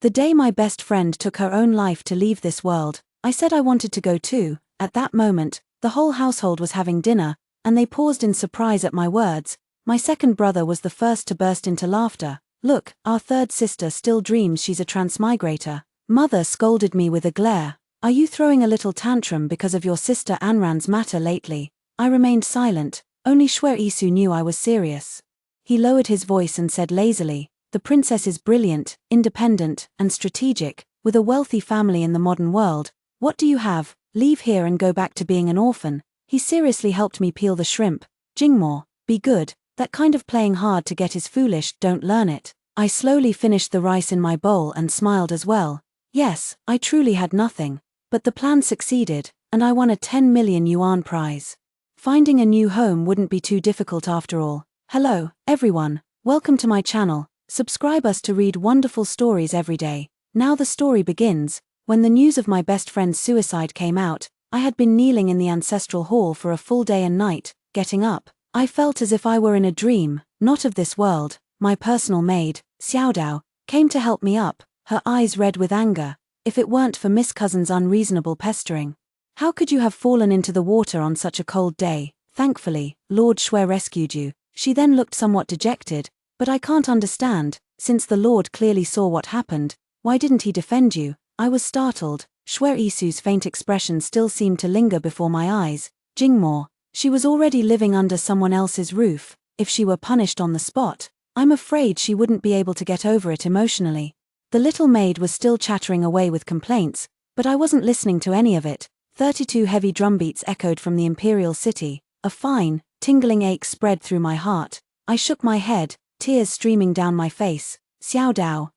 The day my best friend took her own life to leave this world, I said I wanted to go too. At that moment, the whole household was having dinner, and they paused in surprise at my words. My second brother was the first to burst into laughter. Look, our third sister still dreams she's a transmigrator. Mother scolded me with a glare. Are you throwing a little tantrum because of your sister Anran's matter lately? I remained silent. Only Isu knew I was serious. He lowered his voice and said lazily, the princess is brilliant, independent, and strategic, with a wealthy family in the modern world. What do you have? Leave here and go back to being an orphan. He seriously helped me peel the shrimp. Jingmore, be good. That kind of playing hard to get is foolish, don't learn it. I slowly finished the rice in my bowl and smiled as well. Yes, I truly had nothing. But the plan succeeded, and I won a 10 million yuan prize. Finding a new home wouldn't be too difficult after all. Hello, everyone. Welcome to my channel. Subscribe us to read wonderful stories every day. Now the story begins. When the news of my best friend's suicide came out, I had been kneeling in the ancestral hall for a full day and night. Getting up, I felt as if I were in a dream, not of this world. My personal maid, Xiaodao, came to help me up, her eyes red with anger. If it weren't for Miss Cousin's unreasonable pestering. How could you have fallen into the water on such a cold day? Thankfully, Lord Shui rescued you. She then looked somewhat dejected. But I can't understand, since the Lord clearly saw what happened, why didn't he defend you? I was startled. Shui Isu's faint expression still seemed to linger before my eyes. Jingmore, she was already living under someone else's roof. If she were punished on the spot, I'm afraid she wouldn't be able to get over it emotionally. The little maid was still chattering away with complaints, but I wasn't listening to any of it. 32 heavy drumbeats echoed from the imperial city. A fine, tingling ache spread through my heart. I shook my head, tears streaming down my face. Xiaodao,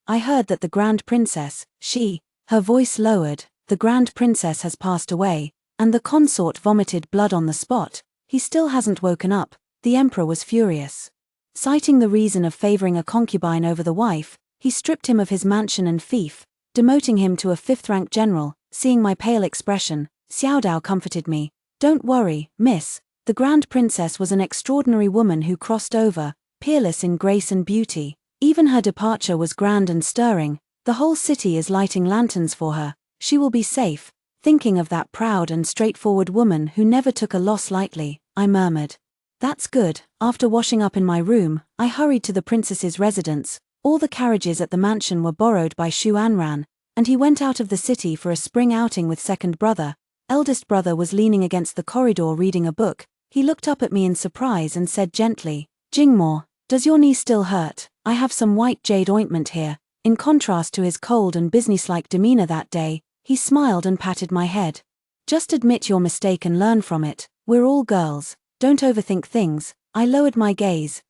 I heard that the Grand Princess, her voice lowered, the Grand Princess has passed away, and the consort vomited blood on the spot. He still hasn't woken up. The Emperor was furious. Citing the reason of favoring a concubine over the wife, he stripped him of his mansion and fief, demoting him to a 5th-rank general. Seeing my pale expression, Xiaodao comforted me. Don't worry, miss. The Grand Princess was an extraordinary woman who crossed over, peerless in grace and beauty. Even her departure was grand and stirring. The whole city is lighting lanterns for her. She will be safe. Thinking of that proud and straightforward woman who never took a loss lightly, I murmured. That's good. After washing up in my room, I hurried to the princess's residence. All the carriages at the mansion were borrowed by Shu Anran, and he went out of the city for a spring outing with second brother. Eldest brother was leaning against the corridor reading a book. He looked up at me in surprise and said gently, Jingmore, does your knee still hurt? I have some white jade ointment here. In contrast to his cold and businesslike demeanor that day, he smiled and patted my head. Just admit your mistake and learn from it. We're all girls. Don't overthink things. I lowered my gaze,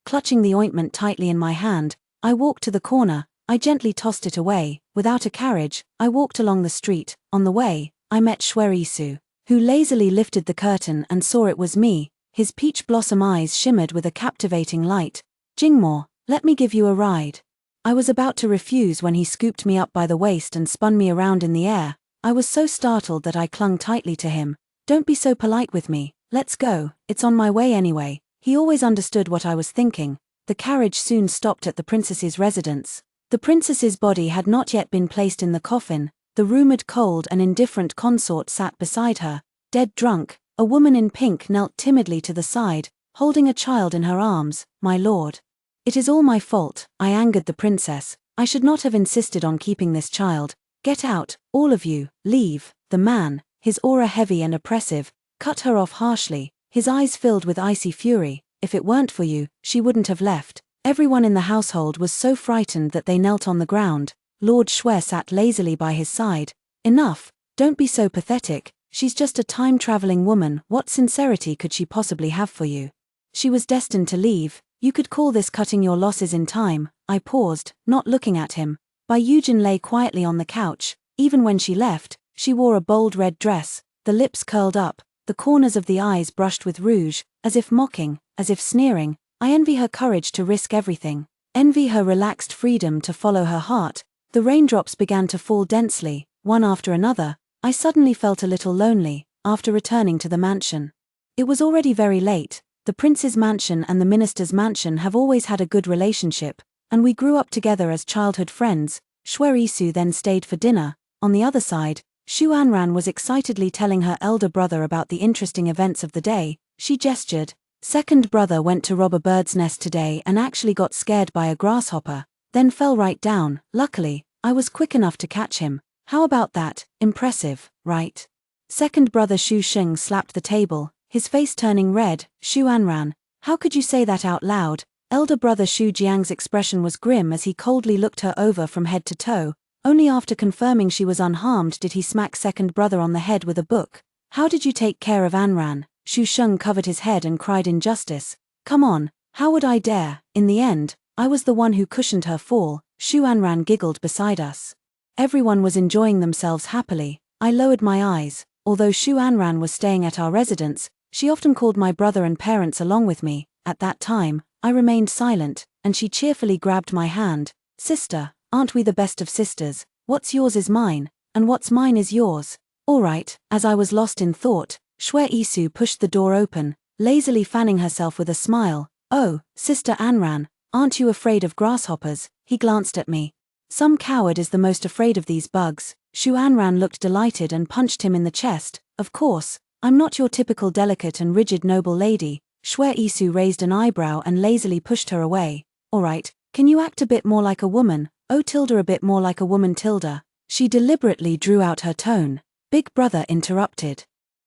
clutching the ointment tightly in my hand. I walked to the corner. I gently tossed it away. Without a carriage, I walked along the street. On the way, I met Shui Isu, who lazily lifted the curtain and saw it was me. His peach blossom eyes shimmered with a captivating light. Jingmore, let me give you a ride. I was about to refuse when he scooped me up by the waist and spun me around in the air. I was so startled that I clung tightly to him. Don't be so polite with me. Let's go. It's on my way anyway. He always understood what I was thinking. The carriage soon stopped at the princess's residence. The princess's body had not yet been placed in the coffin. The rumored cold and indifferent consort sat beside her. Dead drunk, a woman in pink knelt timidly to the side, holding a child in her arms. My lord. It is all my fault. I angered the princess. I should not have insisted on keeping this child. Get out, all of you. Leave. The man, his aura heavy and oppressive, cut her off harshly, his eyes filled with icy fury. If it weren't for you, she wouldn't have left. Everyone in the household was so frightened that they knelt on the ground. Lord Shui sat lazily by his side. Enough. Don't be so pathetic. She's just a time-traveling woman. What sincerity could she possibly have for you? She was destined to leave. You could call this cutting your losses in time. I paused, not looking at him. Bai Yujin lay quietly on the couch. Even when she left, she wore a bold red dress, the lips curled up, the corners of the eyes brushed with rouge, as if mocking, as if sneering. I envy her courage to risk everything. Envy her relaxed freedom to follow her heart. The raindrops began to fall densely, one after another. I suddenly felt a little lonely, after returning to the mansion. It was already very late. The prince's mansion and the minister's mansion have always had a good relationship. and we grew up together as childhood friends. Shuer Isu then stayed for dinner. On the other side, Shu Anran was excitedly telling her elder brother about the interesting events of the day. She gestured. Second brother went to rob a bird's nest today and actually got scared by a grasshopper, then fell right down. Luckily, I was quick enough to catch him. How about that? Impressive, right? Second brother Shu Sheng slapped the table, his face turning red. Shu Anran, how could you say that out loud? Elder brother Shu Jiang's expression was grim as he coldly looked her over from head to toe. Only after confirming she was unharmed did he smack second brother on the head with a book. How did you take care of Anran? Shu Sheng covered his head and cried in justice. Come on, how would I dare? In the end, I was the one who cushioned her fall. Shu Anran giggled beside us. Everyone was enjoying themselves happily. I lowered my eyes. Although Shu Anran was staying at our residence, she often called my brother and parents along with me. At that time, I remained silent, and she cheerfully grabbed my hand. Sister, aren't we the best of sisters? What's yours is mine, and what's mine is yours. All right. As I was lost in thought, Shuer Isu pushed the door open, lazily fanning herself with a smile. Oh, Sister Anran, aren't you afraid of grasshoppers? He glanced at me. Some coward is the most afraid of these bugs. Shu Anran looked delighted and punched him in the chest. Of course, I'm not your typical delicate and rigid noble lady. Shuer Isu raised an eyebrow and lazily pushed her away. All right, can you act a bit more like a woman? Oh tilde a bit more like a woman tilde. She deliberately drew out her tone. Big brother interrupted.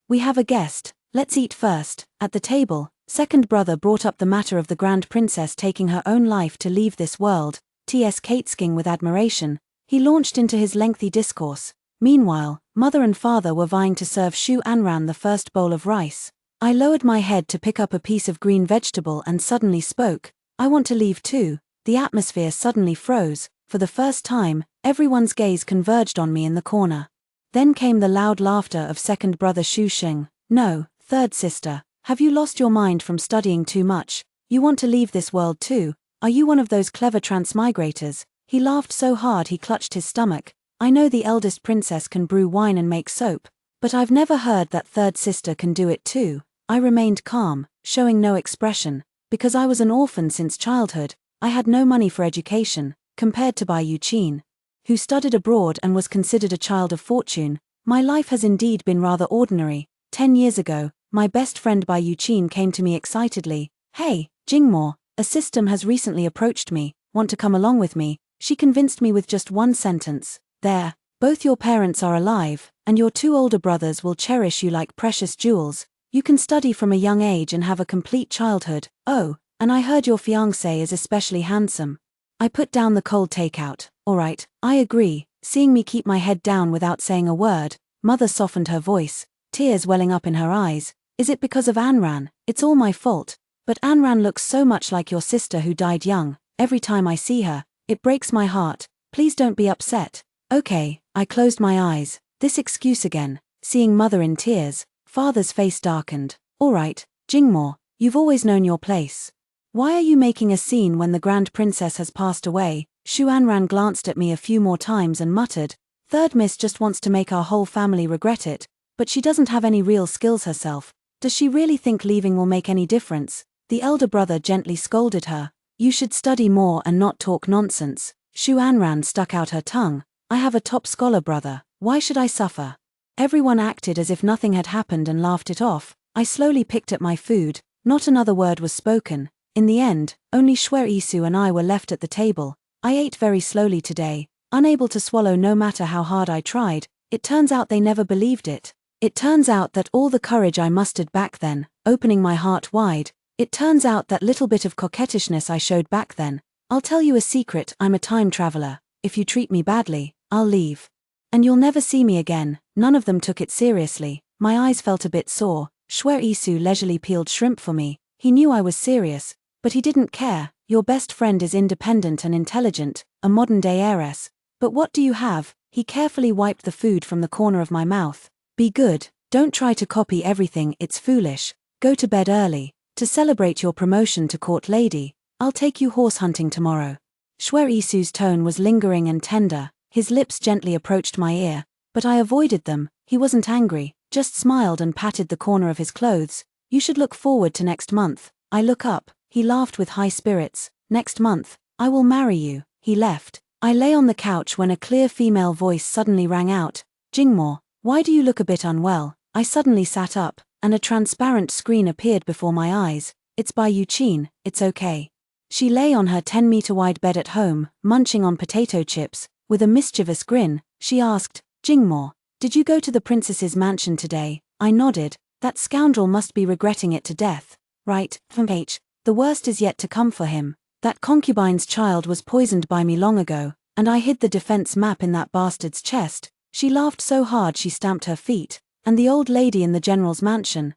We have a guest, let's eat first. At the table, second brother brought up the matter of the Grand Princess taking her own life to leave this world. T.S. Catesking with admiration, he launched into his lengthy discourse. Meanwhile, mother and father were vying to serve Shu Anran the first bowl of rice. I lowered my head to pick up a piece of green vegetable and suddenly spoke. I want to leave too. The atmosphere suddenly froze. For the first time, everyone's gaze converged on me in the corner. Then came the loud laughter of second brother Shu Sheng. No, third sister, have you lost your mind from studying too much? You want to leave this world too? Are you one of those clever transmigrators? He laughed so hard he clutched his stomach. I know the eldest princess can brew wine and make soap, but I've never heard that third sister can do it too. I remained calm, showing no expression. Because I was an orphan since childhood, I had no money for education, compared to Bai Yuqin, who studied abroad and was considered a child of fortune. My life has indeed been rather ordinary. 10 years ago, my best friend Bai Yuqin came to me excitedly. Hey, Jingmo, a system has recently approached me, want to come along with me? She convinced me with just one sentence. There, both your parents are alive, and your 2 older brothers will cherish you like precious jewels. You can study from a young age and have a complete childhood. Oh, and I heard your fiancé is especially handsome. I put down the cold takeout. Alright, I agree. Seeing me keep my head down without saying a word, mother softened her voice, tears welling up in her eyes. Is it because of Anran? It's all my fault. But Anran looks so much like your sister who died young. Every time I see her, it breaks my heart. Please don't be upset. Okay, I closed my eyes. This excuse again. Seeing mother in tears, father's face darkened. Alright, Jingmo, you've always known your place. Why are you making a scene when the Grand Princess has passed away? Shu Anran glanced at me a few more times and muttered, Third Miss just wants to make our whole family regret it, but she doesn't have any real skills herself. Does she really think leaving will make any difference? The elder brother gently scolded her. You should study more and not talk nonsense. Shu Anran stuck out her tongue. I have a top scholar brother. Why should I suffer? Everyone acted as if nothing had happened and laughed it off. I slowly picked at my food. Not another word was spoken. In the end, only Shuer Isu and I were left at the table. I ate very slowly today, unable to swallow no matter how hard I tried. It turns out they never believed it. It turns out that all the courage I mustered back then, opening my heart wide, it turns out that little bit of coquettishness I showed back then. I'll tell you a secret, I'm a time traveler. If you treat me badly, I'll leave. And you'll never see me again. None of them took it seriously. My eyes felt a bit sore. Shuer Isu leisurely peeled shrimp for me. He knew I was serious, but he didn't care. Your best friend is independent and intelligent, a modern-day heiress. But what do you have? He carefully wiped the food from the corner of my mouth. Be good. Don't try to copy everything, it's foolish. Go to bed early. To celebrate your promotion to court lady, I'll take you horse hunting tomorrow. Shuer Isu's tone was lingering and tender. His lips gently approached my ear, but I avoided them. He wasn't angry, just smiled and patted the corner of his clothes. You should look forward to next month. I look up. He laughed with high spirits. Next month, I will marry you. He left. I lay on the couch when a clear female voice suddenly rang out. Jingmo, why do you look a bit unwell? I suddenly sat up, and a transparent screen appeared before my eyes. It's by Yuqin, it's okay. She lay on her 10-meter-wide bed at home, munching on potato chips. With a mischievous grin, she asked, Jingmo, did you go to the princess's mansion today? I nodded. That scoundrel must be regretting it to death. Right, the worst is yet to come for him. That concubine's child was poisoned by me long ago, and I hid the defense map in that bastard's chest. She laughed so hard she stamped her feet. And the old lady in the general's mansion,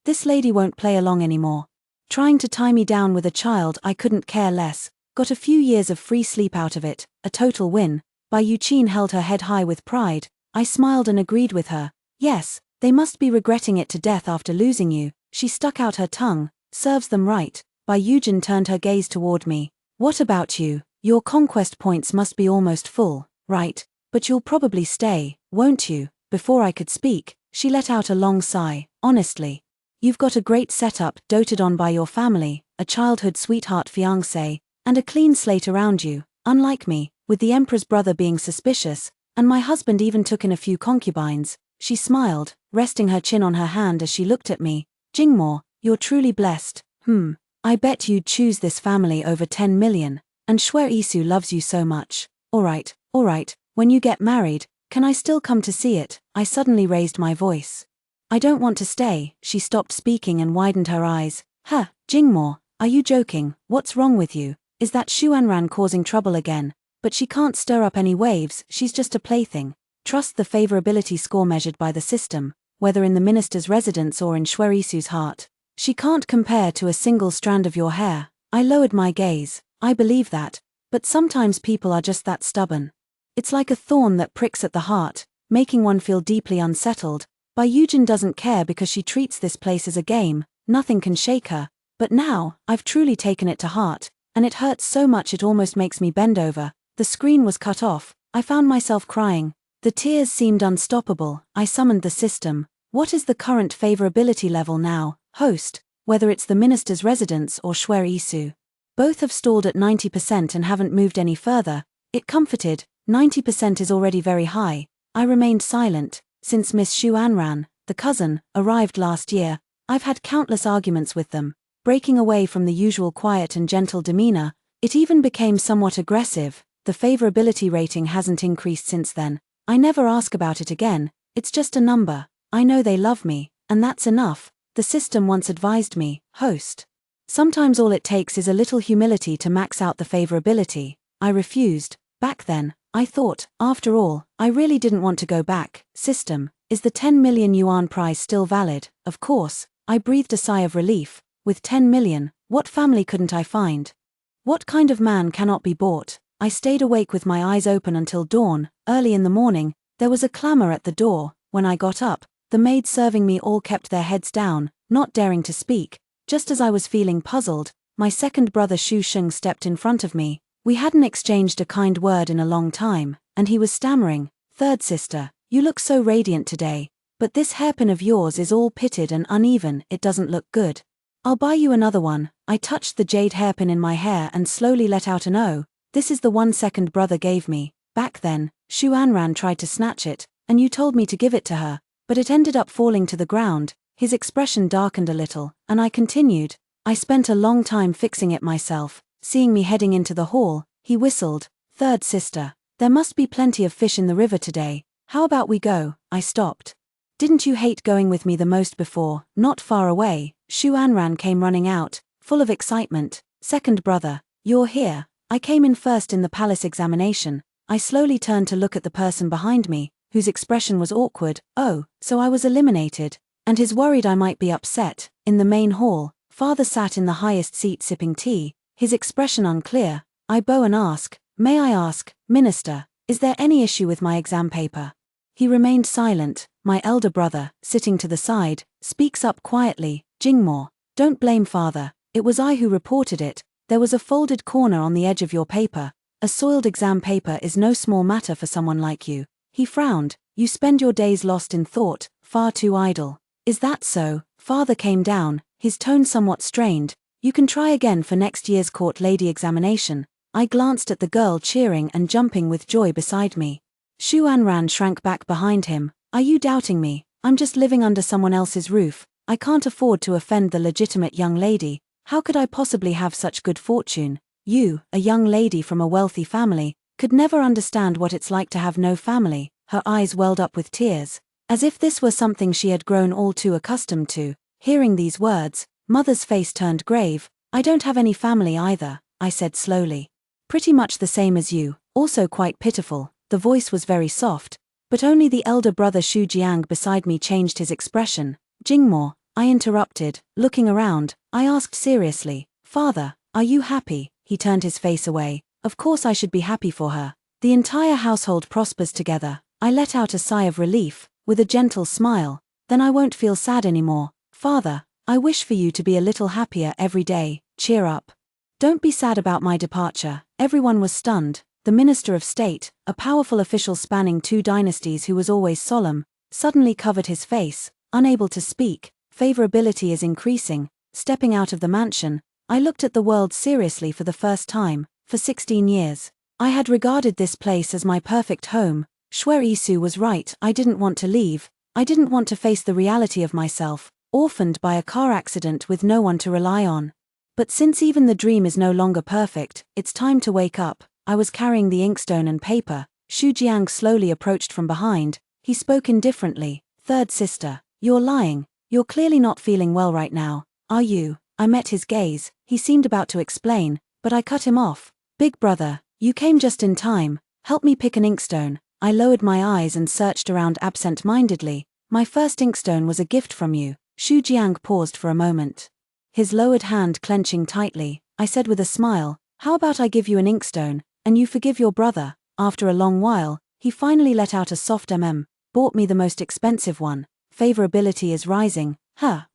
this lady won't play along anymore. Trying to tie me down with a child I couldn't care less. Got a few years of free sleep out of it, a total win. Bai Yuqin held her head high with pride. I smiled and agreed with her. Yes, they must be regretting it to death after losing you. She stuck out her tongue. Serves them right. Bai Yujin turned her gaze toward me. What about you? Your conquest points must be almost full, right? But you'll probably stay, won't you? Before I could speak, she let out a long sigh. Honestly, you've got a great setup, doted on by your family, a childhood sweetheart fiancé, and a clean slate around you, unlike me, with the emperor's brother being suspicious, and my husband even took in a few concubines. She smiled, resting her chin on her hand as she looked at me. Jingmo, you're truly blessed. I bet you'd choose this family over 10 million, and Shui Isu loves you so much. Alright, when you get married, can I still come to see it? I suddenly raised my voice. I don't want to stay. She stopped speaking and widened her eyes. Jingmo, are you joking? What's wrong with you? Is that Xuanran causing trouble again? But she can't stir up any waves, she's just a plaything. Trust the favorability score measured by the system, whether in the minister's residence or in Shui Isu's heart. She can't compare to a single strand of your hair. I lowered my gaze. I believe that, but sometimes people are just that stubborn. It's like a thorn that pricks at the heart, making one feel deeply unsettled. Bai Yujin doesn't care because she treats this place as a game, nothing can shake her. But now, I've truly taken it to heart, and it hurts so much it almost makes me bend over. The screen was cut off. I found myself crying. The tears seemed unstoppable. I summoned the system. What is the current favorability level now, host, whether it's the minister's residence or Shui Isu? Both have stalled at 90% and haven't moved any further. It comforted. 90% is already very high. I remained silent. Since Miss Xuanran, the cousin, arrived last year, I've had countless arguments with them. Breaking away from the usual quiet and gentle demeanor, it even became somewhat aggressive. The favorability rating hasn't increased since then. I never ask about it again. It's just a number. I know they love me, and that's enough. The system once advised me, host. Sometimes all it takes is a little humility to max out the favorability. I refused. Back then, I thought, after all, I really didn't want to go back. System, is the 10 million yuan prize still valid? Of course. I breathed a sigh of relief. With 10 million, what family couldn't I find? What kind of man cannot be bought? I stayed awake with my eyes open until dawn. Early in the morning, there was a clamor at the door. When I got up, the maids serving me all kept their heads down, not daring to speak. Just as I was feeling puzzled, my second brother Xu Sheng stepped in front of me. We hadn't exchanged a kind word in a long time, and he was stammering. Third sister, you look so radiant today, but this hairpin of yours is all pitted and uneven, it doesn't look good. I'll buy you another one. I touched the jade hairpin in my hair and slowly let out an "oh." This is the one second brother gave me. Back then, Xuanran tried to snatch it, and you told me to give it to her, but it ended up falling to the ground. His expression darkened a little, and I continued. I spent a long time fixing it myself. Seeing me heading into the hall, he whistled. Third sister, there must be plenty of fish in the river today. How about we go? I stopped. Didn't you hate going with me the most before? Not far away, Xuanran came running out, full of excitement. Second brother, you're here. I came in first in the palace examination. I slowly turned to look at the person behind me, whose expression was awkward. Oh, so I was eliminated. And his worried I might be upset. In the main hall, father sat in the highest seat sipping tea, his expression unclear. I bow and ask, may I ask, Minister, is there any issue with my exam paper? He remained silent. My elder brother, sitting to the side, speaks up quietly. Jingmo, don't blame father. It was I who reported it. There was a folded corner on the edge of your paper. A soiled exam paper is no small matter for someone like you. He frowned. You spend your days lost in thought, far too idle. Is that so? Father came down, his tone somewhat strained. You can try again for next year's court lady examination. I glanced at the girl cheering and jumping with joy beside me. Shu Anran shrank back behind him. Are you doubting me? I'm just living under someone else's roof. I can't afford to offend the legitimate young lady. How could I possibly have such good fortune? You, a young lady from a wealthy family, could never understand what it's like to have no family. Her eyes welled up with tears, as if this were something she had grown all too accustomed to. Hearing these words, Mother's face turned grave. I don't have any family either, I said slowly. Pretty much the same as you, also quite pitiful. The voice was very soft, but only the elder brother Shu Jiang beside me changed his expression. Jingmo, I interrupted, looking around. I asked seriously, Father, are you happy? He turned his face away. Of course I should be happy for her. The entire household prospers together. I let out a sigh of relief, with a gentle smile. Then I won't feel sad anymore. Father, I wish for you to be a little happier every day. Cheer up. Don't be sad about my departure. Everyone was stunned. The Minister of State, a powerful official spanning 2 dynasties who was always solemn, suddenly covered his face, unable to speak. Favorability is increasing. Stepping out of the mansion, I looked at the world seriously for the first time. For 16 years, I had regarded this place as my perfect home. Shuer Isu was right. I didn't want to leave. I didn't want to face the reality of myself, orphaned by a car accident with no one to rely on. But since even the dream is no longer perfect, it's time to wake up. I was carrying the inkstone and paper. Shu Jiang slowly approached from behind. He spoke indifferently. Third sister, you're lying. You're clearly not feeling well right now, are you? I met his gaze. He seemed about to explain, but I cut him off. Big brother, you came just in time. Help me pick an inkstone. I lowered my eyes and searched around absent-mindedly. My first inkstone was a gift from you. Shu Jiang paused for a moment, his lowered hand clenching tightly. I said with a smile, how about I give you an inkstone, and you forgive your brother? After a long while, he finally let out a soft bought me the most expensive one. Favorability is rising.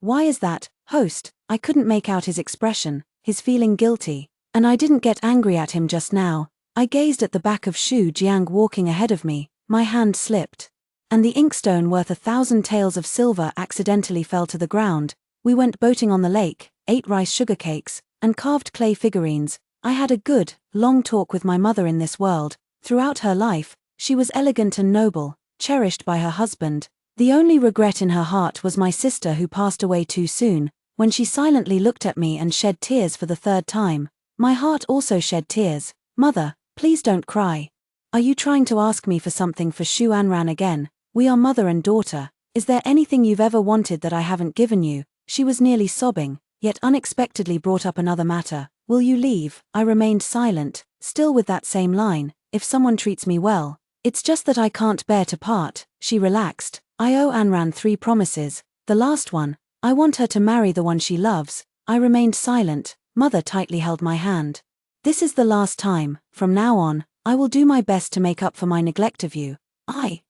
Why is that, host? I couldn't make out his expression, his feeling guilty. And I didn't get angry at him just now. I gazed at the back of Shu Jiang walking ahead of me. My hand slipped, and the inkstone worth 1,000 taels of silver accidentally fell to the ground. We went boating on the lake, ate rice sugar cakes, and carved clay figurines. I had a good, long talk with my mother in this world. Throughout her life, she was elegant and noble, cherished by her husband. The only regret in her heart was my sister who passed away too soon. When she silently looked at me and shed tears for the 3rd time, my heart also shed tears. Mother, please don't cry. Are you trying to ask me for something for Shu Anran again? We are mother and daughter. Is there anything you've ever wanted that I haven't given you? She was nearly sobbing, yet unexpectedly brought up another matter. Will you leave? I remained silent, still with that same line. If someone treats me well. It's just that I can't bear to part. She relaxed. I owe Anran 3 promises. The last one, I want her to marry the one she loves. I remained silent. Mother tightly held my hand. This is the last time. From now on, I will do my best to make up for my neglect of you.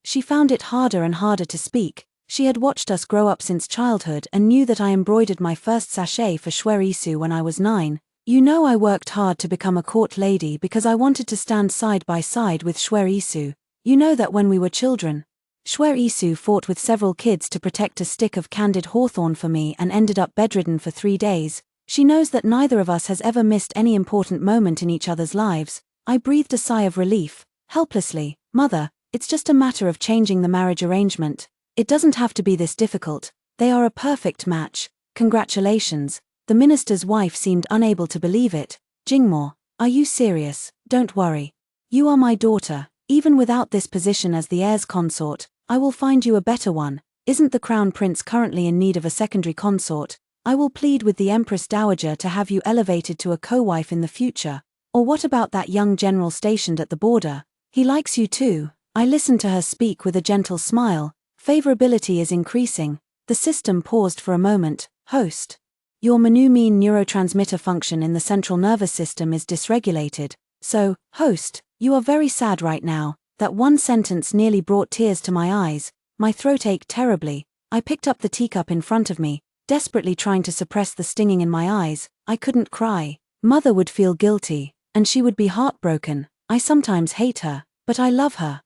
She found it harder and harder to speak. She had watched us grow up since childhood and knew that I embroidered my first sachet for Shuer Isu when I was 9. You know I worked hard to become a court lady because I wanted to stand side by side with Shuer Isu. You know that when we were children, Shuer Isu fought with several kids to protect a stick of candied hawthorn for me and ended up bedridden for 3 days. She knows that neither of us has ever missed any important moment in each other's lives. I breathed a sigh of relief, helplessly. Mother, it's just a matter of changing the marriage arrangement. It doesn't have to be this difficult. They are a perfect match. Congratulations. The minister's wife seemed unable to believe it. Jingmo, are you serious? Don't worry. You are my daughter. Even without this position as the heir's consort, I will find you a better one. Isn't the crown prince currently in need of a secondary consort? I will plead with the Empress Dowager to have you elevated to a co-wife in the future. Or what about that young general stationed at the border? He likes you too. I listened to her speak with a gentle smile. Favorability is increasing. The system paused for a moment. Host. Your mean neurotransmitter function in the central nervous system is dysregulated. So, host, you are very sad right now. That one sentence nearly brought tears to my eyes. My throat ached terribly. I picked up the teacup in front of me, desperately trying to suppress the stinging in my eyes. I couldn't cry. Mother would feel guilty, and she would be heartbroken. I sometimes hate her, but I love her.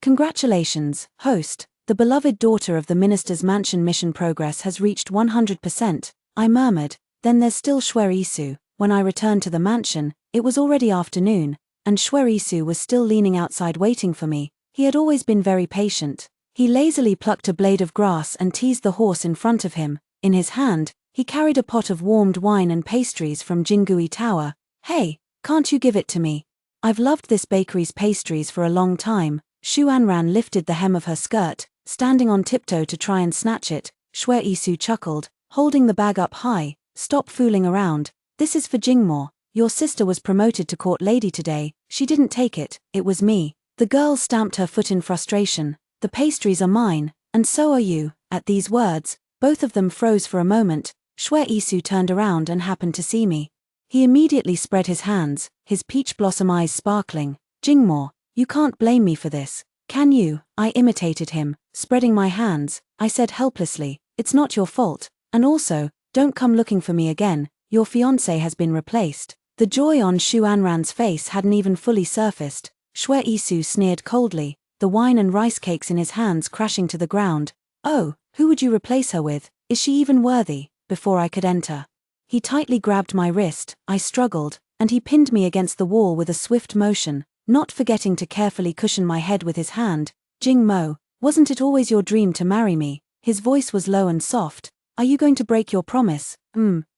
Congratulations, host. The beloved daughter of the minister's mansion mission progress has reached 100%, I murmured. Then there's still Shuer Isu. When I returned to the mansion, It was already afternoon, and Shuerisu was still leaning outside waiting for me. He had always been very patient. He lazily plucked a blade of grass and teased the horse in front of him. In his hand, he carried a pot of warmed wine and pastries from Jingui Tower. "Hey, can't you give it to me? I've loved this bakery's pastries for a long time." Shu Anran lifted the hem of her skirt, standing on tiptoe to try and snatch it. Shuerisu chuckled, holding the bag up high. "Stop fooling around. This is for Jingmo. Your sister was promoted to court lady today. She didn't take it, it was me." The girl stamped her foot in frustration. "The pastries are mine, and so are you." At these words, both of them froze for a moment. Shuerisu turned around and happened to see me. He immediately spread his hands, his peach blossom eyes sparkling. "Jingmo, you can't blame me for this, can you?" I imitated him, spreading my hands. I said helplessly, "It's not your fault, and also, don't come looking for me again. Your fiancé has been replaced." The joy on Shu Anran's face hadn't even fully surfaced. Shuerisu sneered coldly, the wine and rice cakes in his hands crashing to the ground. "Oh, who would you replace her with? Is she even worthy?" Before I could enter, he tightly grabbed my wrist. I struggled, and he pinned me against the wall with a swift motion, not forgetting to carefully cushion my head with his hand. "Jingmo, wasn't it always your dream to marry me?" His voice was low and soft. "Are you going to break your promise?"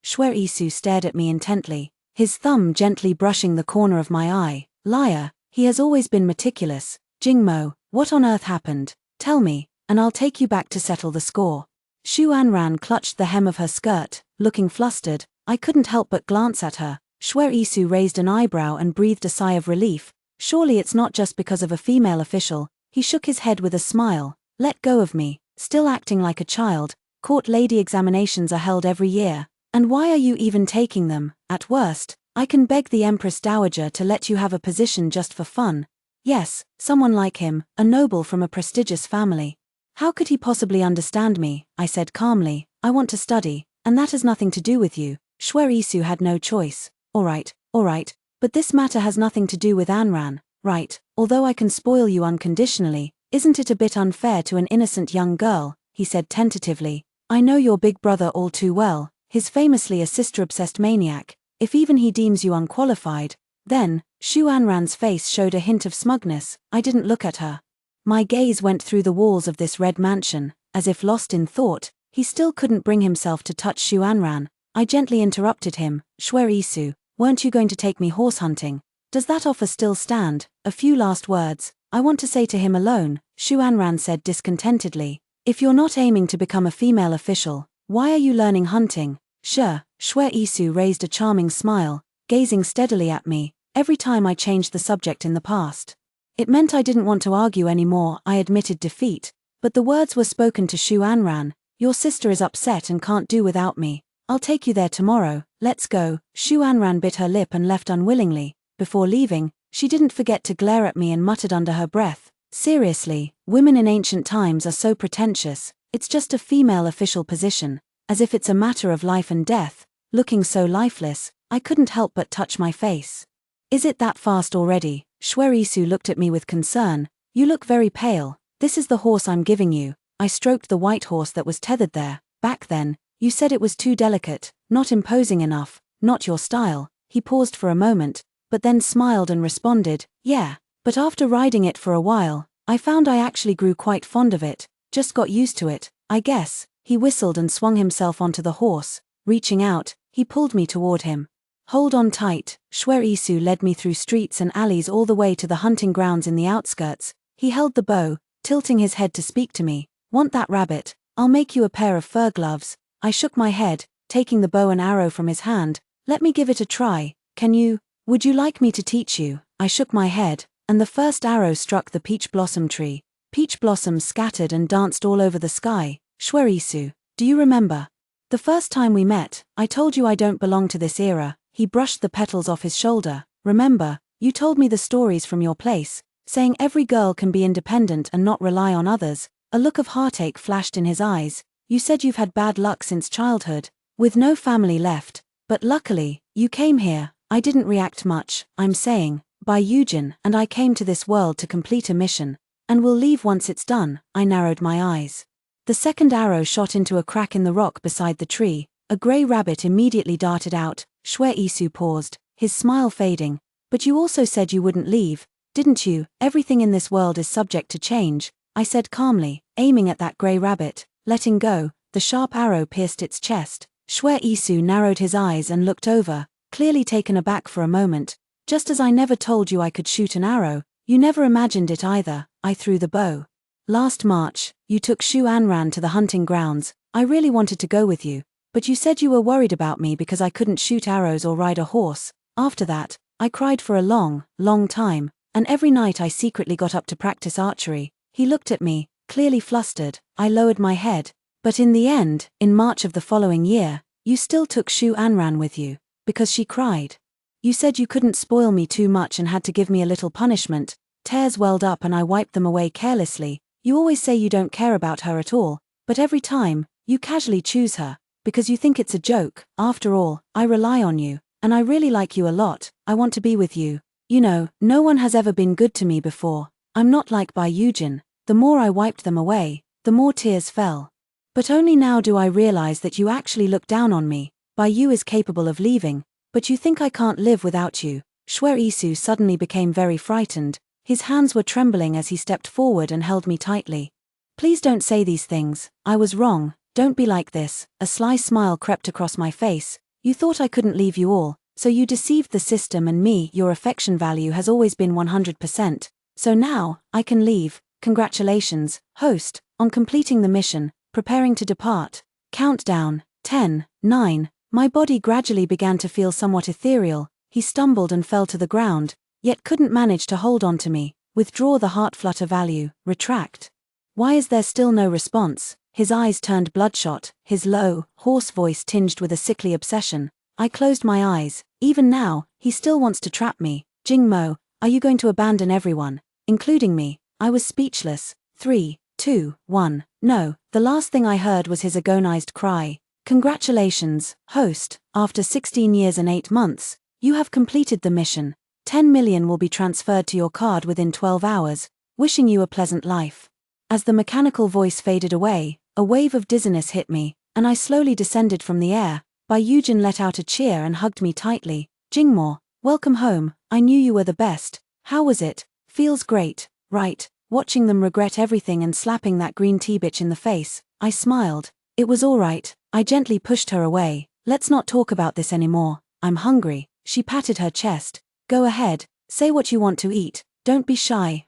Shuerisu stared at me intently, his thumb gently brushing the corner of my eye. "Liar, he has always been meticulous." "Jingmo, what on earth happened? Tell me, and I'll take you back to settle the score." Shu Anran clutched the hem of her skirt, looking flustered. I couldn't help but glance at her. Shuerisu raised an eyebrow and breathed a sigh of relief. "Surely it's not just because of a female official." He shook his head with a smile. "Let go of me." Still acting like a child. "Court lady examinations are held every year. And why are you even taking them? At worst, I can beg the Empress Dowager to let you have a position just for fun." Yes, someone like him, a noble from a prestigious family. "How could he possibly understand me?" I said calmly. "I want to study, and that has nothing to do with you." Shuerisu had no choice. All right, but this matter has nothing to do with Anran, right? Although I can spoil you unconditionally, isn't it a bit unfair to an innocent young girl?" he said tentatively. "I know your big brother all too well. He's famously a sister-obsessed maniac. If even he deems you unqualified, then..." Shu Anran's face showed a hint of smugness. I didn't look at her. My gaze went through the walls of this red mansion, as if lost in thought. He still couldn't bring himself to touch Shu Anran. I gently interrupted him. "Shuerisu, weren't you going to take me horse hunting? Does that offer still stand?" "A few last words. I want to say to him alone," Shu Anran said discontentedly. "If you're not aiming to become a female official, why are you learning hunting?" "Sure." Shuerisu raised a charming smile, gazing steadily at me. Every time I changed the subject in the past, it meant I didn't want to argue anymore. I admitted defeat, but the words were spoken to Shu Anran. "Your sister is upset and can't do without me. I'll take you there tomorrow. Let's go." Shu Anran bit her lip and left unwillingly. Before leaving, she didn't forget to glare at me and muttered under her breath, "Seriously, women in ancient times are so pretentious. It's just a female official position, as if it's a matter of life and death." Looking so lifeless, I couldn't help but touch my face. "Is it that fast already?" Shuerisu looked at me with concern. "You look very pale." "This is the horse I'm giving you." I stroked the white horse that was tethered there. "Back then, you said it was too delicate, not imposing enough, not your style." He paused for a moment, but then smiled and responded, "Yeah, but after riding it for a while, I found I actually grew quite fond of it. Just got used to it, I guess." He whistled and swung himself onto the horse. Reaching out, he pulled me toward him. "Hold on tight." Shuerisu led me through streets and alleys all the way to the hunting grounds in the outskirts. He held the bow, tilting his head to speak to me. "Want that rabbit? I'll make you a pair of fur gloves." I shook my head, taking the bow and arrow from his hand. "Let me give it a try. Can you? Would you like me to teach you?" I shook my head, and the first arrow struck the peach blossom tree. Peach blossoms scattered and danced all over the sky. "Shuerisu, do you remember? The first time we met, I told you I don't belong to this era." He brushed the petals off his shoulder. "Remember, you told me the stories from your place, saying every girl can be independent and not rely on others." A look of heartache flashed in his eyes. "You said you've had bad luck since childhood, with no family left, but luckily, you came here." I didn't react much. "I'm saying, by Eugen, and I came to this world to complete a mission, and will leave once it's done." I narrowed my eyes. The second arrow shot into a crack in the rock beside the tree. A grey rabbit immediately darted out. Shuerisu paused, his smile fading. But you also said you wouldn't leave, didn't you? Everything in this world is subject to change, I said calmly, aiming at that grey rabbit. Letting go, the sharp arrow pierced its chest. Shwe Isu narrowed his eyes and looked over, clearly taken aback for a moment. Just as I never told you I could shoot an arrow, you never imagined it either. I threw the bow. Last March, you took Shu Anran to the hunting grounds. I really wanted to go with you, but you said you were worried about me because I couldn't shoot arrows or ride a horse. After that, I cried for a long, long time, and every night I secretly got up to practice archery. He looked at me, clearly flustered. I lowered my head. But in the end, in March of the following year, you still took Shu Anran with you, because she cried. You said you couldn't spoil me too much and had to give me a little punishment. Tears welled up and I wiped them away carelessly. You always say you don't care about her at all, but every time, you casually choose her, because you think it's a joke. After all, I rely on you, and I really like you a lot. I want to be with you. You know, no one has ever been good to me before. I'm not like Bai Yujin. The more I wiped them away, the more tears fell. But only now do I realize that you actually look down on me. Bai Yu is capable of leaving, but you think I can't live without you. Shwe Isu suddenly became very frightened. His hands were trembling as he stepped forward and held me tightly. Please don't say these things. I was wrong. Don't be like this. A sly smile crept across my face. You thought I couldn't leave you all, so you deceived the system and me. Your affection value has always been 100%. So now, I can leave. Congratulations, host, on completing the mission. Preparing to depart. Countdown. 10, 9. My body gradually began to feel somewhat ethereal. He stumbled and fell to the ground, yet couldn't manage to hold on to me. Withdraw the heart flutter value. Retract. Why is there still no response? His eyes turned bloodshot, his low, hoarse voice tinged with a sickly obsession. I closed my eyes. Even now, he still wants to trap me. Jingmo, are you going to abandon everyone, including me? I was speechless. 3, 2, 1. No, the last thing I heard was his agonized cry. Congratulations, host, after 16 years and 8 months, you have completed the mission. 10 million will be transferred to your card within 12 hours, wishing you a pleasant life. As the mechanical voice faded away, a wave of dizziness hit me, and I slowly descended from the air. Bai Yujin let out a cheer and hugged me tightly. Jingmo, welcome home. I knew you were the best. How was it? Feels great, right? Watching them regret everything and slapping that green tea bitch in the face, I smiled. It was all right. I gently pushed her away. Let's not talk about this anymore. I'm hungry. She patted her chest. Go ahead, say what you want to eat. Don't be shy.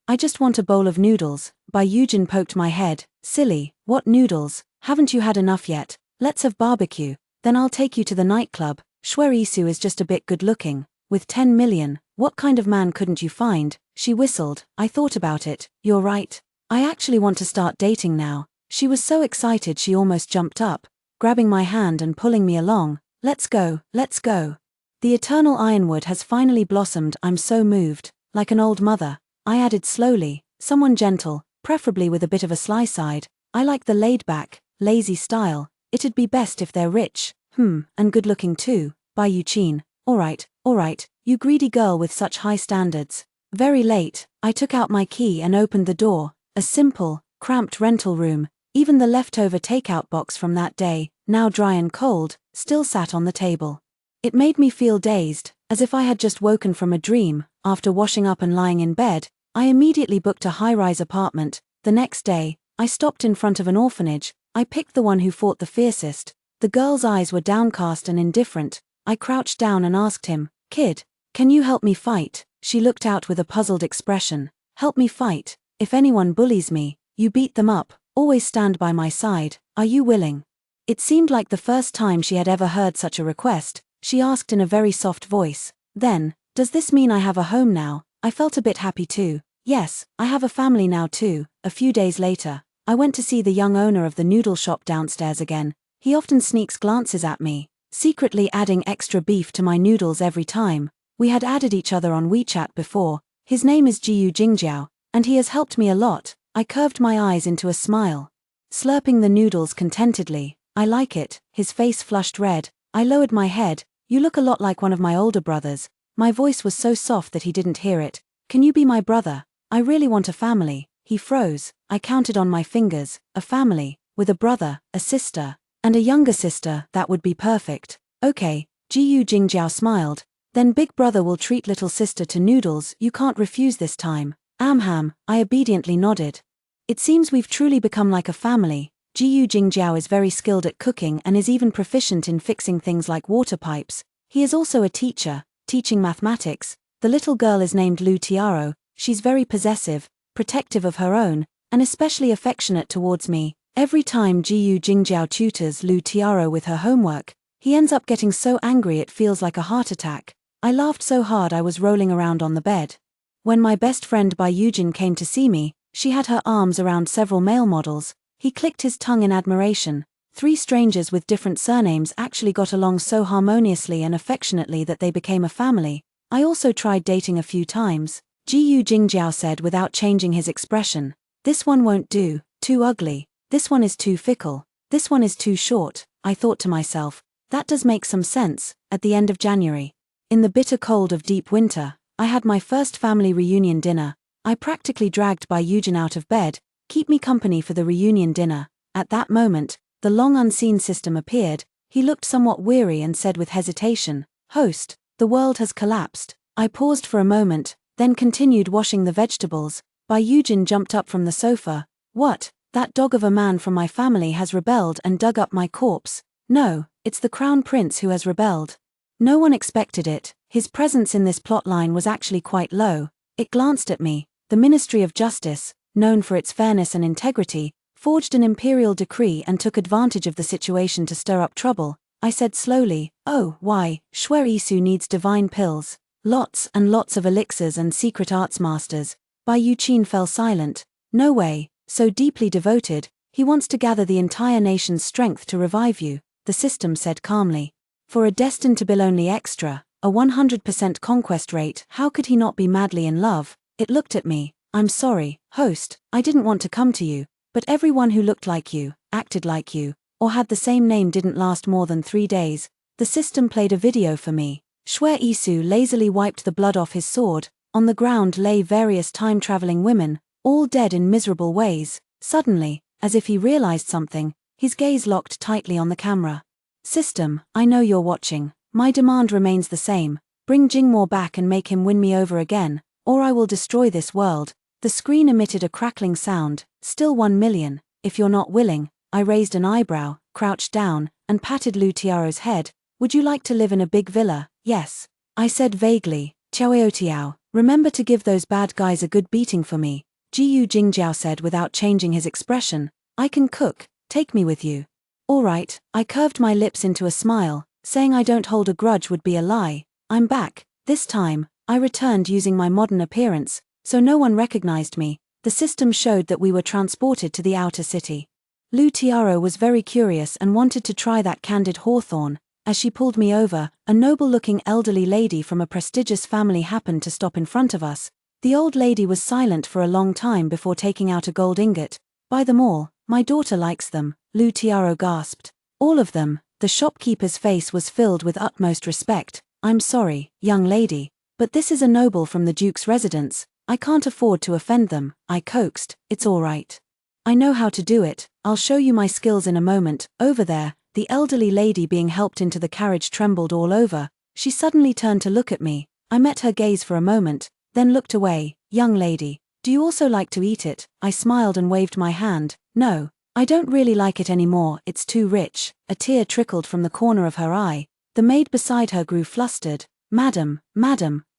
I just want a bowl of noodles. Bai Yujin poked my head. Silly, what noodles? Haven't you had enough yet? Let's have barbecue. Then I'll take you to the nightclub. Shwe Isu is just a bit good looking. With 10 million, what kind of man couldn't you find? She whistled. I thought about it. You're right. I actually want to start dating now. She was so excited she almost jumped up, grabbing my hand and pulling me along. Let's go, let's go. The eternal ironwood has finally blossomed. I'm so moved. Like an old mother. I added slowly, someone gentle, preferably with a bit of a sly side. I like the laid-back, lazy style. It'd be best if they're rich, and good-looking too. Bai Yuqin. All right, you greedy girl with such high standards. Very late, I took out my key and opened the door. A simple, cramped rental room. Even the leftover takeout box from that day, now dry and cold, still sat on the table. It made me feel dazed, as if I had just woken from a dream. After washing up and lying in bed, I immediately booked a high-rise apartment. The next day, I stopped in front of an orphanage. I picked the one who fought the fiercest. The girl's eyes were downcast and indifferent. I crouched down and asked him, "Kid, can you help me fight?" She looked out with a puzzled expression. "Help me fight? If anyone bullies me, you beat them up. Always stand by my side. Are you willing?" It seemed like the first time she had ever heard such a request. She asked in a very soft voice. Then, "Does this mean I have a home now?" I felt a bit happy too. Yes, I have a family now too. A few days later, I went to see the young owner of the noodle shop downstairs again. He often sneaks glances at me, secretly adding extra beef to my noodles every time. We had added each other on WeChat before. His name is Jiu Jingjiao, and he has helped me a lot. I curved my eyes into a smile, slurping the noodles contentedly. I like it. His face flushed red. I lowered my head. You look a lot like one of my older brothers. My voice was so soft that he didn't hear it. Can you be my brother? I really want a family. He froze. I counted on my fingers. A family, with a brother, a sister, and a younger sister. That would be perfect. Okay, Jiyu Jingjiao smiled. Then big brother will treat little sister to noodles, you can't refuse this time. Amham, I obediently nodded. It seems we've truly become like a family. Jiyu Jingjiao is very skilled at cooking and is even proficient in fixing things like water pipes. He is also a teacher, teaching mathematics. The little girl is named Lu Tiaro. She's very possessive, protective of her own, and especially affectionate towards me. Every time Jiyu Jingjiao tutors Lu Tiaro with her homework, he ends up getting so angry it feels like a heart attack. I laughed so hard I was rolling around on the bed. When my best friend Bai Yujin came to see me, she had her arms around several male models. He clicked his tongue in admiration. 3 strangers with different surnames actually got along so harmoniously and affectionately that they became a family. I also tried dating a few times. Jiyu Jingjiao said without changing his expression. This one won't do, too ugly. This one is too fickle. This one is too short. I thought to myself, that does make some sense. At the end of January, in the bitter cold of deep winter, I had my first family reunion dinner. I practically dragged Bai Yujin out of bed, keep me company for the reunion dinner. At that moment, the long unseen system appeared. He looked somewhat weary and said with hesitation, "Host, the world has collapsed." I paused for a moment, then continued washing the vegetables. Bai Yujin jumped up from the sofa. "What? That dog of a man from my family has rebelled and dug up my corpse." "No, it's the crown prince who has rebelled." No one expected it. His presence in this plotline was actually quite low. It glanced at me. The Ministry of Justice, known for its fairness and integrity, forged an imperial decree and took advantage of the situation to stir up trouble. I said slowly, "Oh, why, Shui Isu needs divine pills. Lots and lots of elixirs and secret arts masters." Bai Yuqin fell silent. "No way, so deeply devoted, he wants to gather the entire nation's strength to revive you," the system said calmly. "For a destined to be only extra, a 100% conquest rate, how could he not be madly in love?" It looked at me. "I'm sorry, host, I didn't want to come to you, but everyone who looked like you, acted like you, or had the same name didn't last more than 3 days." The system played a video for me. Shui Isu lazily wiped the blood off his sword. On the ground lay various time-traveling women, all dead in miserable ways. Suddenly, as if he realized something, his gaze locked tightly on the camera. "System, I know you're watching. My demand remains the same. Bring Jingmo back and make him win me over again, or I will destroy this world." The screen emitted a crackling sound. "Still 1 million. If you're not willing." I raised an eyebrow, crouched down, and patted Lu Tiao's head. "Would you like to live in a big villa?" "Yes," I said vaguely. "Tiao, remember to give those bad guys a good beating for me." Jiyu Jingjiao said without changing his expression. "I can cook, take me with you." "All right." I curved my lips into a smile. Saying I don't hold a grudge would be a lie. "I'm back." This time, I returned using my modern appearance, so no one recognized me. The system showed that we were transported to the outer city. Lu Tiaro was very curious and wanted to try that candied hawthorn. As she pulled me over, a noble-looking elderly lady from a prestigious family happened to stop in front of us. The old lady was silent for a long time before taking out a gold ingot. "Buy them all, my daughter likes them," Lu Tiaro gasped. "All of them." The shopkeeper's face was filled with utmost respect. "I'm sorry, young lady, but this is a noble from the Duke's residence. I can't afford to offend them," I coaxed. "It's all right. I know how to do it. I'll show you my skills in a moment." Over there, the elderly lady being helped into the carriage trembled all over. She suddenly turned to look at me. I met her gaze for a moment, then looked away. "Young lady, do you also like to eat it?" I smiled and waved my hand. "No, I don't really like it anymore, it's too rich." A tear trickled from the corner of her eye. The maid beside her grew flustered. Madam,"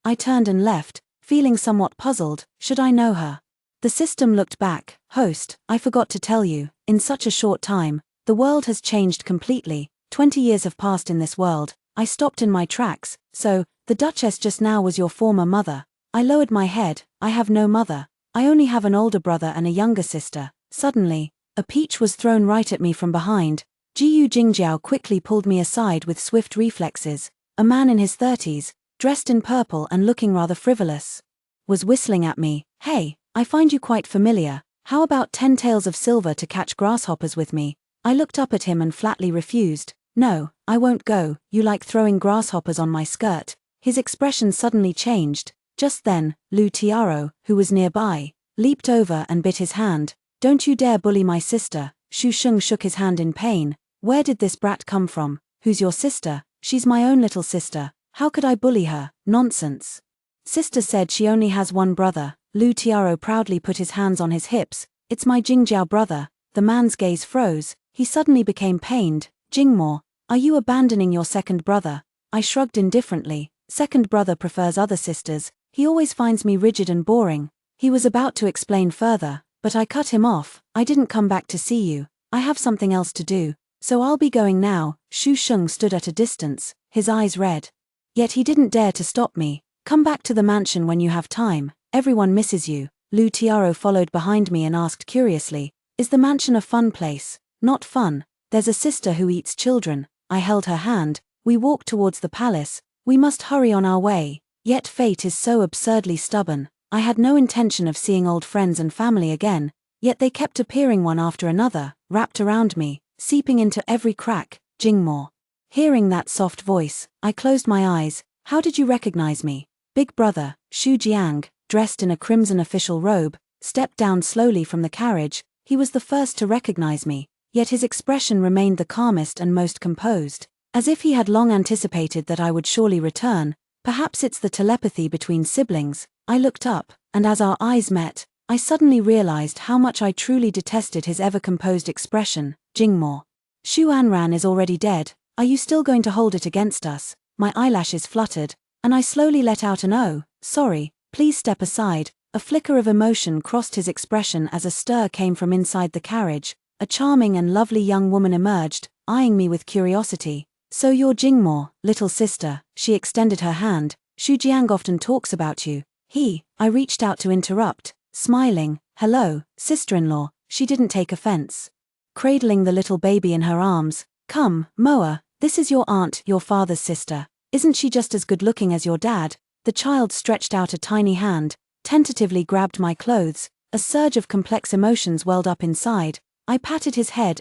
I turned and left, feeling somewhat puzzled. Should I know her? The system looked back. "Host, I forgot to tell you, in such a short time, the world has changed completely. 20 years have passed in this world." I stopped in my tracks. "So, the Duchess just now was your former mother?" I lowered my head. "I have no mother. I only have an older brother and a younger sister." Suddenly, a peach was thrown right at me from behind. Jiyu Jingjiao quickly pulled me aside with swift reflexes. A man in his 30s, dressed in purple and looking rather frivolous, was whistling at me. "Hey, I find you quite familiar. How about 10 taels of silver to catch grasshoppers with me?" I looked up at him and flatly refused. "No, I won't go. You like throwing grasshoppers on my skirt." His expression suddenly changed. Just then, Lu Tiaro, who was nearby, leaped over and bit his hand. "Don't you dare bully my sister." Shu Sheng shook his hand in pain. "Where did this brat come from?" "Who's your sister?" she's my own little sister. How could I bully her? Nonsense. Sister said she only has one brother. Lu Tiaro proudly put his hands on his hips. It's my Jingjiao brother. The man's gaze froze. He suddenly became pained. Jingmo, are you abandoning your second brother? I shrugged indifferently. Second brother prefers other sisters. He always finds me rigid and boring. He was about to explain further, but I cut him off. I didn't come back to see you. I have something else to do. So I'll be going now. Shu Sheng stood at a distance, his eyes red. Yet he didn't dare to stop me. Come back to the mansion when you have time. Everyone misses you. Lu Tiaro followed behind me and asked curiously, is the mansion a fun place? Not fun. There's a sister who eats children. I held her hand. We walked towards the palace. We must hurry on our way. Yet fate is so absurdly stubborn. I had no intention of seeing old friends and family again, yet they kept appearing one after another, wrapped around me, seeping into every crack. Jingmo. Hearing that soft voice, I closed my eyes. How did you recognize me? Big brother, Shu Jiang, dressed in a crimson official robe, stepped down slowly from the carriage. He was the first to recognize me, yet his expression remained the calmest and most composed, as if he had long anticipated that I would surely return. Perhaps it's the telepathy between siblings. I looked up, and as our eyes met, I suddenly realized how much I truly detested his ever-composed expression. Jingmo. Shu Anran is already dead. Are you still going to hold it against us? My eyelashes fluttered, and I slowly let out an "oh, sorry, please step aside." A flicker of emotion crossed his expression as a stir came from inside the carriage. A charming and lovely young woman emerged, eyeing me with curiosity. So you're Jingmo, little sister. She extended her hand. Shu Jiang often talks about you. I reached out to interrupt, smiling. Hello, sister-in-law. She didn't take offense. Cradling the little baby in her arms. Come, Moa, this is your aunt, your father's sister. Isn't she just as good-looking as your dad? The child stretched out a tiny hand, tentatively grabbed my clothes. A surge of complex emotions welled up inside. I patted his head.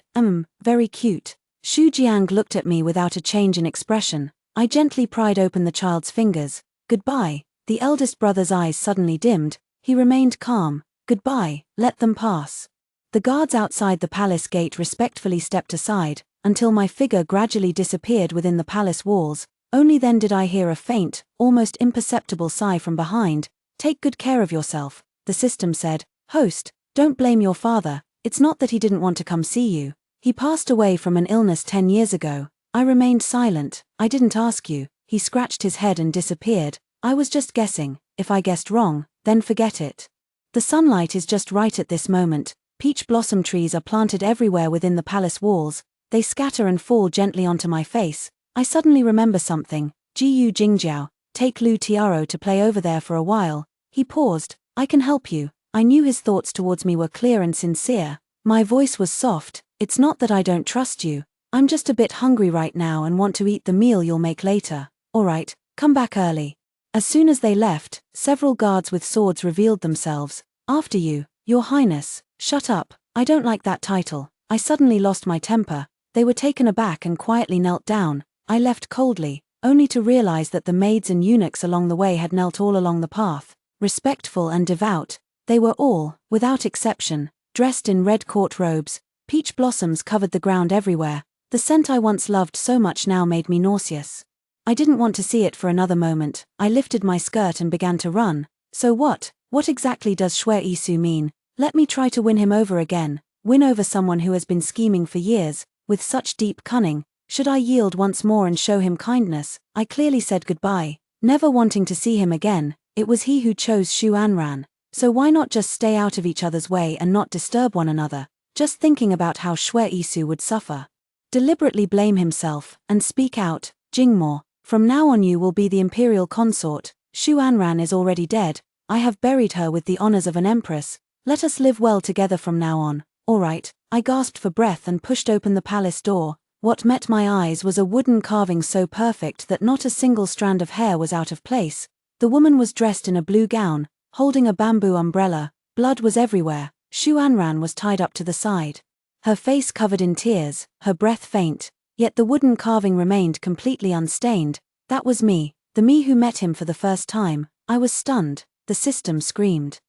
Very cute. Shu Jiang looked at me without a change in expression. I gently pried open the child's fingers. Goodbye. The eldest brother's eyes suddenly dimmed. He remained calm. Goodbye, let them pass. The guards outside the palace gate respectfully stepped aside, until my figure gradually disappeared within the palace walls. Only then did I hear a faint, almost imperceptible sigh from behind. Take good care of yourself, the system said. Host, don't blame your father. It's not that he didn't want to come see you. He passed away from an illness 10 years ago. I remained silent. I didn't ask you. He scratched his head and disappeared. I was just guessing. If I guessed wrong, then forget it. The sunlight is just right at this moment. Peach blossom trees are planted everywhere within the palace walls. They scatter and fall gently onto my face. I suddenly remember something. Gu Jingjiao, take Lu Tiaro to play over there for a while. He paused. I can help you. I knew his thoughts towards me were clear and sincere. My voice was soft. It's not that I don't trust you. I'm just a bit hungry right now and want to eat the meal you'll make later. Alright, come back early. As soon as they left, several guards with swords revealed themselves. After you, Your Highness. Shut up, I don't like that title. I suddenly lost my temper. They were taken aback and quietly knelt down. I left coldly, only to realize that the maids and eunuchs along the way had knelt all along the path. Respectful and devout, they were all, without exception, dressed in red court robes. Peach blossoms covered the ground everywhere. The scent I once loved so much now made me nauseous. I didn't want to see it for another moment. I lifted my skirt and began to run. So what? What exactly does Shui Isu mean? Let me try to win him over again. Win over someone who has been scheming for years, with such deep cunning. Should I yield once more and show him kindness? I clearly said goodbye, never wanting to see him again. It was he who chose Shu Anran. So why not just stay out of each other's way and not disturb one another? Just thinking about how Shui Isu would suffer. Deliberately blame himself, and speak out. Jingmo, from now on you will be the imperial consort. Shu Anran is already dead. I have buried her with the honors of an empress. Let us live well together from now on. Alright, I gasped for breath and pushed open the palace door. What met my eyes was a wooden carving so perfect that not a single strand of hair was out of place. The woman was dressed in a blue gown, holding a bamboo umbrella. Blood was everywhere. Shu Anran was tied up to the side. Her face covered in tears, her breath faint, yet the wooden carving remained completely unstained. That was me, the me who met him for the first time. I was stunned. The system screamed.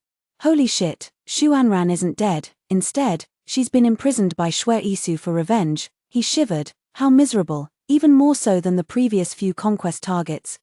Holy shit, Shu Anran isn't dead. Instead, she's been imprisoned by Shui Isu for revenge. He shivered. How miserable. even more so than the previous few conquest targets.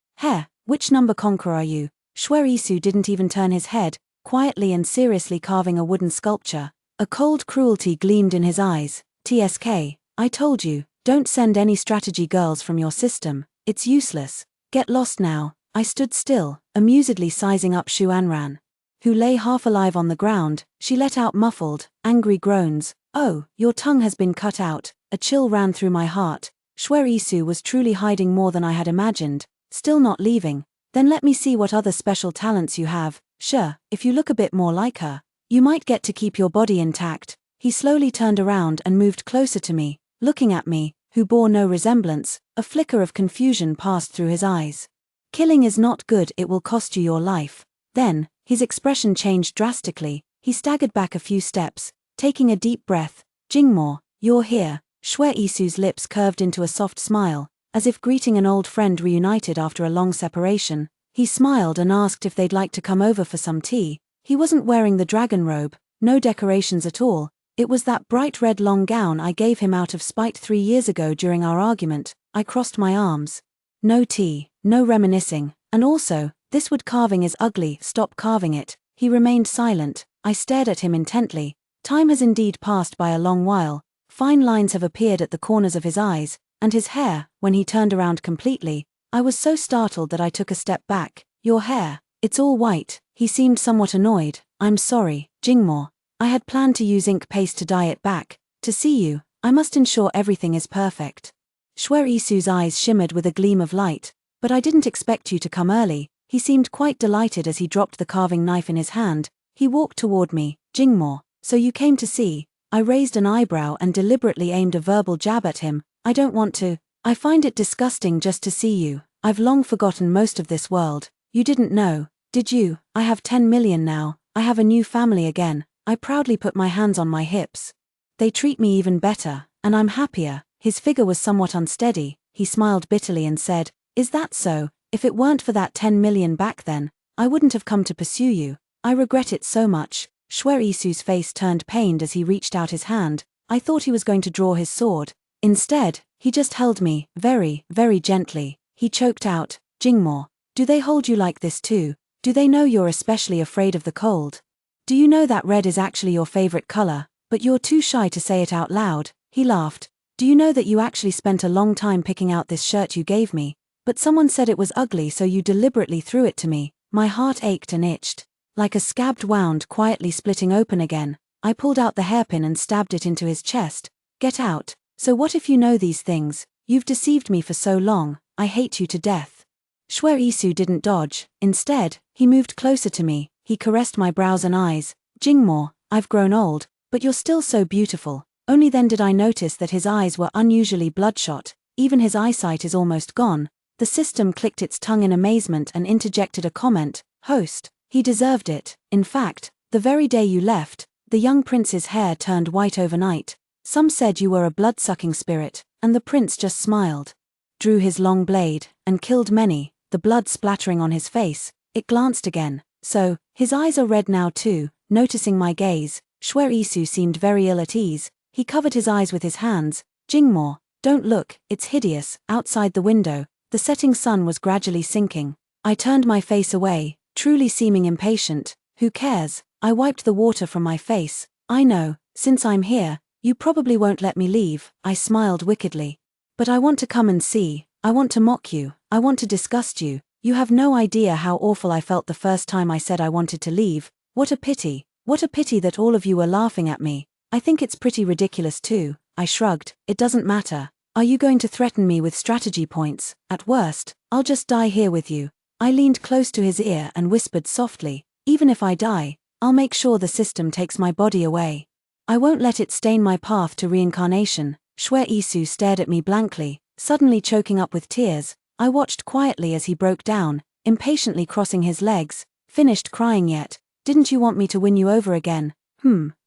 Which number conqueror are you? Shuer Isu didn't even turn his head, quietly and seriously carving a wooden sculpture. A cold cruelty gleamed in his eyes. TSK, I told you, don't send any strategy girls from your system, it's useless. Get lost now. I stood still, amusedly sizing up Shu Anran, who lay half alive on the ground. She let out muffled, angry groans. Oh, your tongue has been cut out. A chill ran through my heart. Shuer Isu was truly hiding more than I had imagined, still not leaving. Then let me see what other special talents you have. Sure, if you look a bit more like her, you might get to keep your body intact. He slowly turned around and moved closer to me, looking at me, who bore no resemblance. A flicker of confusion passed through his eyes. Killing is not good, it will cost you your life. Then, his expression changed drastically. He staggered back a few steps, taking a deep breath. Jingmo, you're here. Shuer Isu's lips curved into a soft smile, as if greeting an old friend reunited after a long separation. He smiled and asked if they'd like to come over for some tea. He wasn't wearing the dragon robe, no decorations at all. It was that bright red long gown I gave him out of spite 3 years ago during our argument. I crossed my arms. No tea, no reminiscing, and also, this wood carving is ugly, stop carving it. He remained silent. I stared at him intently. Time has indeed passed by a long while. Fine lines have appeared at the corners of his eyes, and his hair, when he turned around completely. I was so startled that I took a step back. Your hair, it's all white. He seemed somewhat annoyed. I'm sorry, Jingmo. I had planned to use ink paste to dye it back. To see you, I must ensure everything is perfect. Shuer Isu's eyes shimmered with a gleam of light. But I didn't expect you to come early. He seemed quite delighted as he dropped the carving knife in his hand. He walked toward me. Jingmo, so you came to see? I raised an eyebrow and deliberately aimed a verbal jab at him. I don't want to. I find it disgusting just to see you. I've long forgotten most of this world. You didn't know, did you? I have 10 million now. I have a new family again. I proudly put my hands on my hips. They treat me even better, and I'm happier. His figure was somewhat unsteady. He smiled bitterly and said, Is that so? If it weren't for that 10 million back then, I wouldn't have come to pursue you. I regret it so much. Shuer Isu's face turned pained as he reached out his hand. I thought he was going to draw his sword. Instead, he just held me, very, very gently. He choked out, Jingmo, do they hold you like this too? Do they know you're especially afraid of the cold? Do you know that red is actually your favorite color, but you're too shy to say it out loud? He laughed. Do you know that you actually spent a long time picking out this shirt you gave me? But someone said it was ugly, so you deliberately threw it to me. My heart ached and itched. Like a scabbed wound quietly splitting open again, I pulled out the hairpin and stabbed it into his chest. Get out. So what if you know these things? You've deceived me for so long. I hate you to death. Shuer Isu didn't dodge. Instead, he moved closer to me. He caressed my brows and eyes. Jingmo, I've grown old, but you're still so beautiful. Only then did I notice that his eyes were unusually bloodshot. Even his eyesight is almost gone. The system clicked its tongue in amazement and interjected a comment. Host, he deserved it. In fact, the very day you left, the young prince's hair turned white overnight. Some said you were a blood-sucking spirit, and the prince just smiled. Drew his long blade, and killed many, the blood splattering on his face. It glanced again. So, his eyes are red now too. Noticing my gaze, Shuer Isu seemed very ill at ease. He covered his eyes with his hands. Jingmo, don't look, it's hideous. Outside the window, the setting sun was gradually sinking. I turned my face away, truly seeming impatient. Who cares? I wiped the water from my face. I know, since I'm here, you probably won't let me leave. I smiled wickedly. But I want to come and see. I want to mock you. I want to disgust you. You have no idea how awful I felt the first time I said I wanted to leave. What a pity. What a pity that all of you were laughing at me. I think it's pretty ridiculous too. I shrugged. It doesn't matter. Are you going to threaten me with strategy points? At worst, I'll just die here with you. I leaned close to his ear and whispered softly, even if I die, I'll make sure the system takes my body away. I won't let it stain my path to reincarnation. Shuer Isu stared at me blankly, suddenly choking up with tears. I watched quietly as he broke down, impatiently crossing his legs. Finished crying yet? Didn't you want me to win you over again?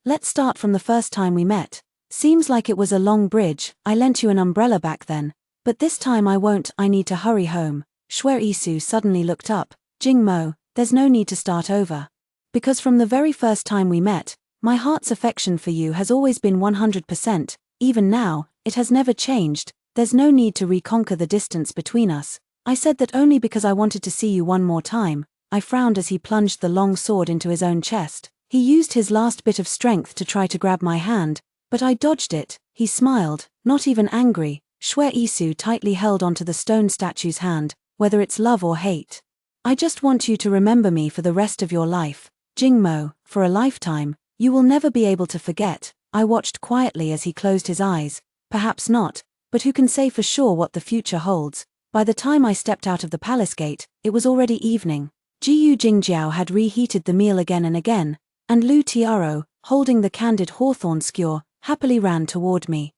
Let's start from the first time we met. Seems like it was a long bridge. I lent you an umbrella back then. But this time I won't. I need to hurry home. Shuer Isu suddenly looked up. Jingmo, there's no need to start over. Because from the very first time we met, my heart's affection for you has always been 100%. Even now, it has never changed. there's no need to reconquer the distance between us. I said that only because I wanted to see you one more time. I frowned as he plunged the long sword into his own chest. He used his last bit of strength to try to grab my hand, but I dodged it. He smiled, not even angry. Shue Isu tightly held onto the stone statue's hand, whether it's love or hate. I just want you to remember me for the rest of your life. Jingmo, for a lifetime. You will never be able to forget. I watched quietly as he closed his eyes. Perhaps not, but who can say for sure what the future holds? By the time I stepped out of the palace gate, it was already evening. Jiyu Jingjiao had reheated the meal again and again, and Lu Tiaro, holding the candid hawthorn skewer, happily ran toward me.